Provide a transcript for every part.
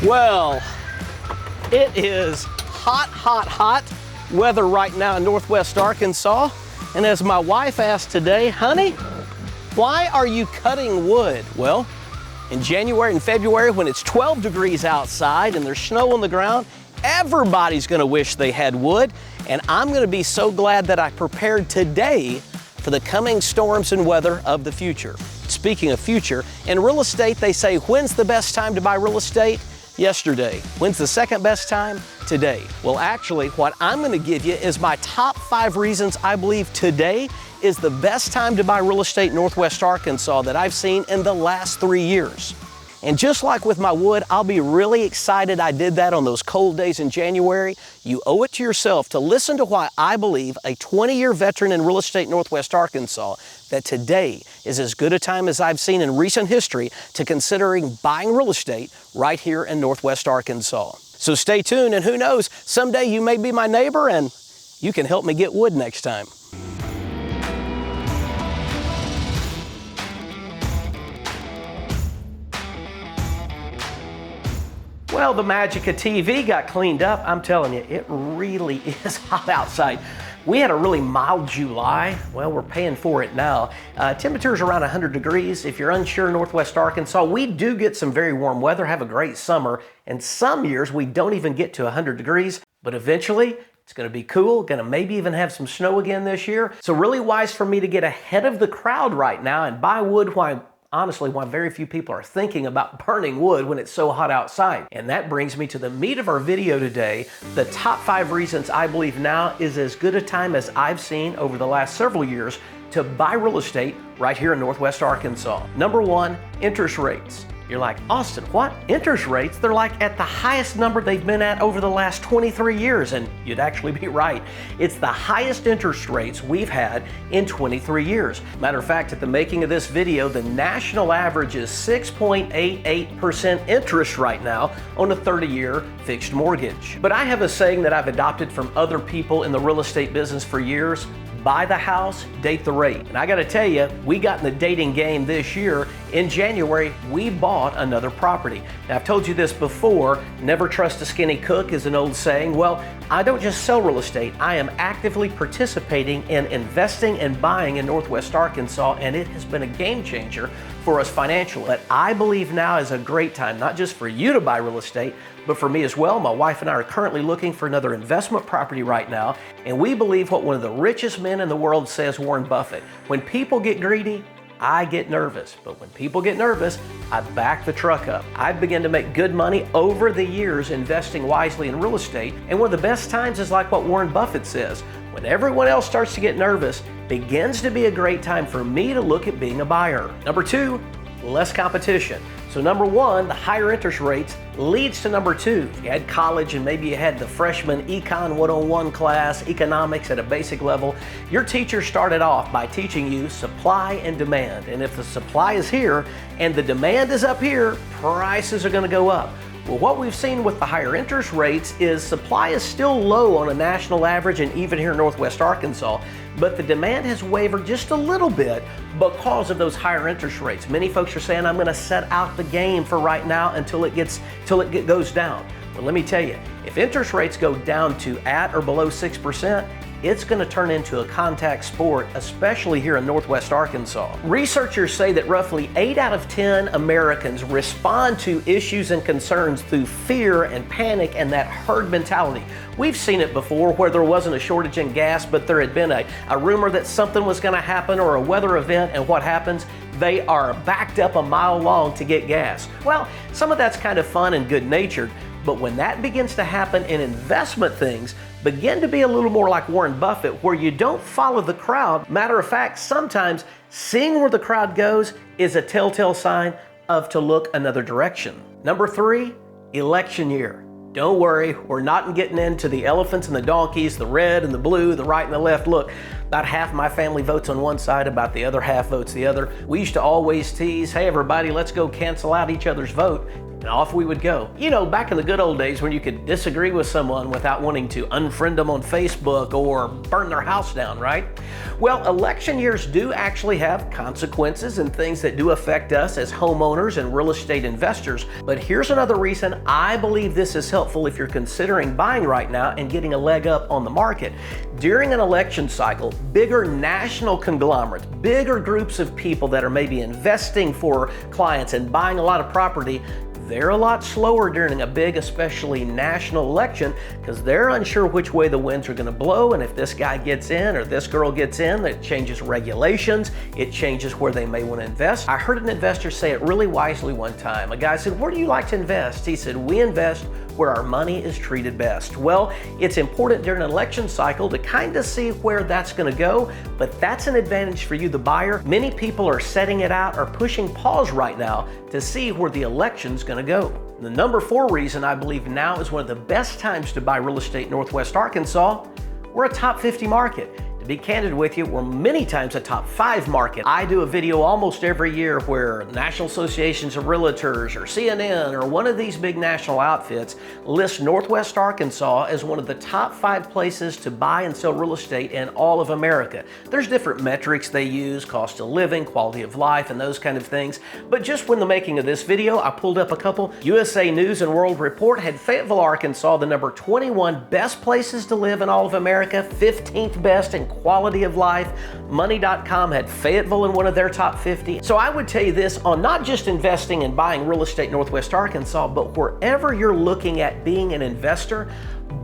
Well, it is hot, hot, hot weather right now in Northwest Arkansas. And as my wife asked today, honey, why are you cutting wood? Well, in January and February, when it's 12 degrees outside and there's snow on the ground, everybody's gonna wish they had wood. And I'm gonna be so glad that I prepared today for the coming storms and weather of the future. Speaking of future, in real estate, they say, when's the best time to buy real estate? Yesterday. When's the second best time? Today. Well, actually, what I'm going to give you is my top 5 reasons I believe today is the best time to buy real estate in Northwest Arkansas that I've seen in the last 3 years. And just like with my wood, I'll be really excited I did that on those cold days in January. You owe it to yourself to listen to why I believe, a 20-year veteran in real estate in Northwest Arkansas, that today is as good a time as I've seen in recent history to considering buying real estate right here in Northwest Arkansas. So stay tuned, and who knows, someday you may be my neighbor and you can help me get wood next time. Well, the magic of TV got cleaned up. I'm telling you, it really is hot outside. We had a really mild July. Well, we're paying for it now. Temperatures around 100 degrees. If you're unsure, Northwest Arkansas, we do get some very warm weather, have a great summer, and some years we don't even get to 100 degrees, but eventually it's gonna be cool, gonna maybe even have some snow again this year. So really wise for me to get ahead of the crowd right now and buy wood while honestly, why very few people are thinking about burning wood when it's so hot outside. And that brings me to the meat of our video today. The top 5 reasons I believe now is as good a time as I've seen over the last several years to buy real estate right here in Northwest Arkansas. Number 1, interest rates. You're like, Austin, what? Interest rates? They're like at the highest number they've been at over the last 23 years. And you'd actually be right. It's the highest interest rates we've had in 23 years. Matter of fact, at the making of this video, the national average is 6.88% interest right now on a 30-year fixed mortgage. But I have a saying that I've adopted from other people in the real estate business for years. Buy the house, date the rate. And I gotta tell you, we got in the dating game this year. In January, we bought another property. Now, I've told you this before, never trust a skinny cook is an old saying. Well, I don't just sell real estate, I am actively participating in investing and buying in Northwest Arkansas, and it has been a game changer for us financially. But I believe now is a great time, not just for you to buy real estate, but for me as well. My wife and I are currently looking for another investment property right now, and we believe what one of the richest men in the world says, Warren Buffett: when people get greedy, I get nervous, but when people get nervous, I back the truck up. I've begun to make good money over the years investing wisely in real estate, and one of the best times is like what Warren Buffett says: when everyone else starts to get nervous, begins to be a great time for me to look at being a buyer. Number 2, less competition. So number 1, the higher interest rates leads to number 2. If you had college and maybe you had the freshman Econ 101 class, economics at a basic level, your teacher started off by teaching you supply and demand. And if the supply is here and the demand is up here, prices are gonna go up. Well, what we've seen with the higher interest rates is supply is still low on a national average and even here in Northwest Arkansas, but the demand has wavered just a little bit because of those higher interest rates. Many folks are saying, I'm gonna set out the game for right now until it goes down. Well, let me tell you, if interest rates go down to at or below 6%, it's going to turn into a contact sport, especially here in Northwest Arkansas. Researchers say that roughly 8 out of 10 Americans respond to issues and concerns through fear and panic and that herd mentality. We've seen it before where there wasn't a shortage in gas, but there had been a rumor that something was going to happen or a weather event, and what happens? They are backed up a mile long to get gas. Well, some of that's kind of fun and good-natured, but when that begins to happen in investment, things begin to be a little more like Warren Buffett, where you don't follow the crowd. Matter of fact, sometimes seeing where the crowd goes is a telltale sign of to look another direction. Number 3, election year. Don't worry, we're not getting into the elephants and the donkeys, the red and the blue, the right and the left. Look, about half my family votes on one side, about the other half votes the other. We used to always tease, hey everybody, let's go cancel out each other's vote. And off we would go. You know, back in the good old days when you could disagree with someone without wanting to unfriend them on Facebook or burn their house down, right? Well, election years do actually have consequences and things that do affect us as homeowners and real estate investors. But here's another reason I believe this is helpful if you're considering buying right now and getting a leg up on the market. During an election cycle, bigger national conglomerates, bigger groups of people that are maybe investing for clients and buying a lot of property, they're a lot slower during a big, especially national election, because they're unsure which way the winds are going to blow, and if this guy gets in or this girl gets in, that changes regulations, it changes where they may want to invest. I heard an investor say it really wisely one time. A guy said, where do you like to invest? He said, we invest where our money is treated best. Well, it's important during an election cycle to kind of see where that's going to go, but that's an advantage for you, the buyer. Many people are setting it out or pushing pause right now to see where the election's going to go. The number 4 reason I believe now is one of the best times to buy real estate in Northwest Arkansas. We're a top 50 market. To be candid with you, we're many times a top 5 market. I do a video almost every year where National Associations of Realtors or CNN or one of these big national outfits lists Northwest Arkansas as one of the top 5 places to buy and sell real estate in all of America. There's different metrics they use, cost of living, quality of life, and those kind of things. But just when the making of this video, I pulled up a couple. USA News and World Report had Fayetteville, Arkansas, the number 21 best places to live in all of America, 15th best in quality of life. Money.com had Fayetteville in one of their top 50. So I would tell you this on not just investing and buying real estate in Northwest Arkansas, but wherever you're looking at being an investor,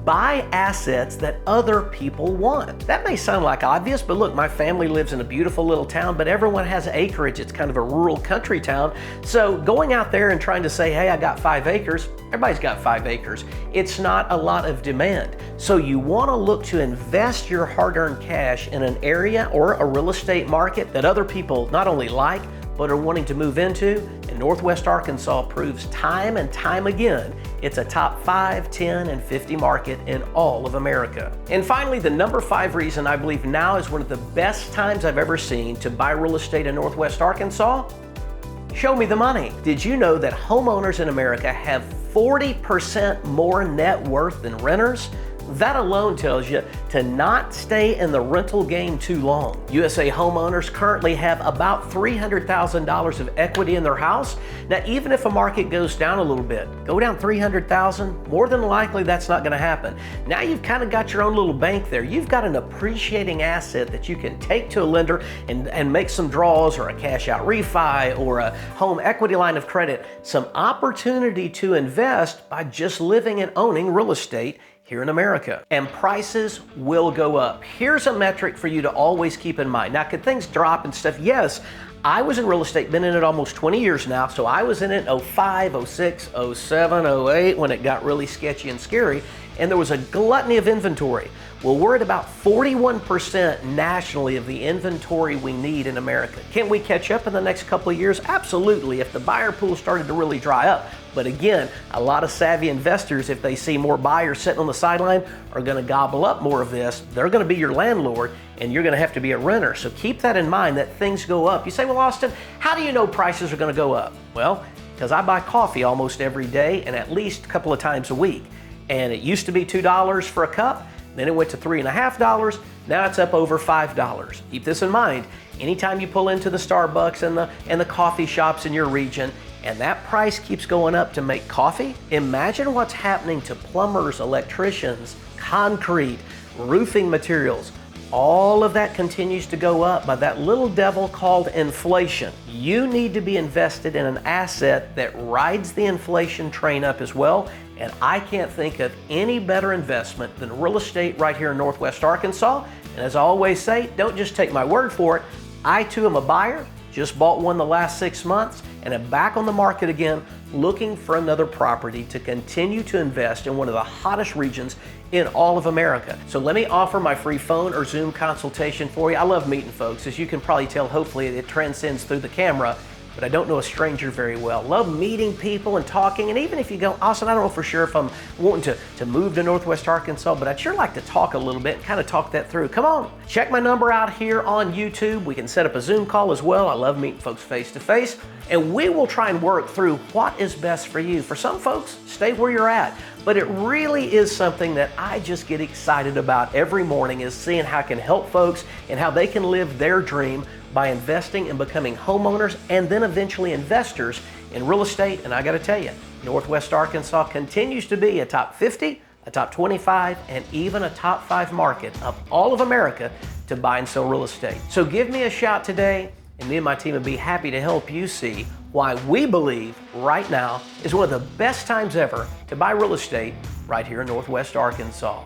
buy assets that other people want. That may sound like obvious, but look, my family lives in a beautiful little town, but everyone has acreage. It's kind of a rural country town. So going out there and trying to say, hey, I got 5 acres, everybody's got 5 acres. It's not a lot of demand. So you want to look to invest your hard-earned cash in an area or a real estate market that other people not only like, but are wanting to move into, and Northwest Arkansas proves time and time again it's a top 5, 10, and 50 market in all of America. And finally, the number 5 reason I believe now is one of the best times I've ever seen to buy real estate in Northwest Arkansas. Show me the money. Did you know that homeowners in America have 40% more net worth than renters? That alone tells you to not stay in the rental game too long. USA homeowners currently have about $300,000 of equity in their house. Now, even if a market goes down a little bit, go down $300,000, more than likely that's not going to happen. Now you've kind of got your own little bank there. You've got an appreciating asset that you can take to a lender and make some draws or a cash out refi or a home equity line of credit, some opportunity to invest by just living and owning real estate here in America. And prices will go up. Here's a metric for you to always keep in mind. Now, could things drop and stuff? Yes. I was in real estate, been in it almost 20 years now, so I was in it 05, 06, 07, 08 when it got really sketchy and scary, and there was a gluttony of inventory. Well, we're at about 41% nationally of the inventory we need in America. Can we catch up in the next couple of years? Absolutely, if the buyer pool started to really dry up. But again, a lot of savvy investors, if they see more buyers sitting on the sideline, are going to gobble up more of this. They're going to be your landlord, and you're going to have to be a renter. So keep that in mind that things go up. You say, well, Austin, how do you know prices are going to go up? Well, because I buy coffee almost every day and at least a couple of times a week. And it used to be $2 for a cup. Then it went to $3.50. Now it's up over $5. Keep this in mind. Anytime you pull into the Starbucks and the coffee shops in your region, and that price keeps going up to make coffee, imagine what's happening to plumbers, electricians, concrete, roofing materials. All of that continues to go up by that little devil called inflation. You need to be invested in an asset that rides the inflation train up as well. And I can't think of any better investment than real estate right here in Northwest Arkansas. And as I always say, don't just take my word for it. I too am a buyer, just bought one the last 6 months, and am back on the market again looking for another property to continue to invest in one of the hottest regions in all of America. So let me offer my free phone or Zoom consultation for you. I love meeting folks. As you can probably tell, hopefully it transcends through the camera. but I don't know a stranger very well. Love meeting people and talking, and even if you go, Austin, I don't know for sure if I'm wanting to move to Northwest Arkansas, but I'd sure like to talk a little bit and kind of talk that through. Come on, check my number out here on YouTube. We can set up a Zoom call as well. I love meeting folks face to face, and we will try and work through what is best for you. For some folks, stay where you're at, but it really is something that I just get excited about every morning, is seeing how I can help folks and how they can live their dream by investing and becoming homeowners and then eventually investors in real estate. And I got to tell you, Northwest Arkansas continues to be a top 50, a top 25, and even a top 5 market of all of America to buy and sell real estate. So give me a shout today, and me and my team would be happy to help you see why we believe right now is one of the best times ever to buy real estate right here in Northwest Arkansas.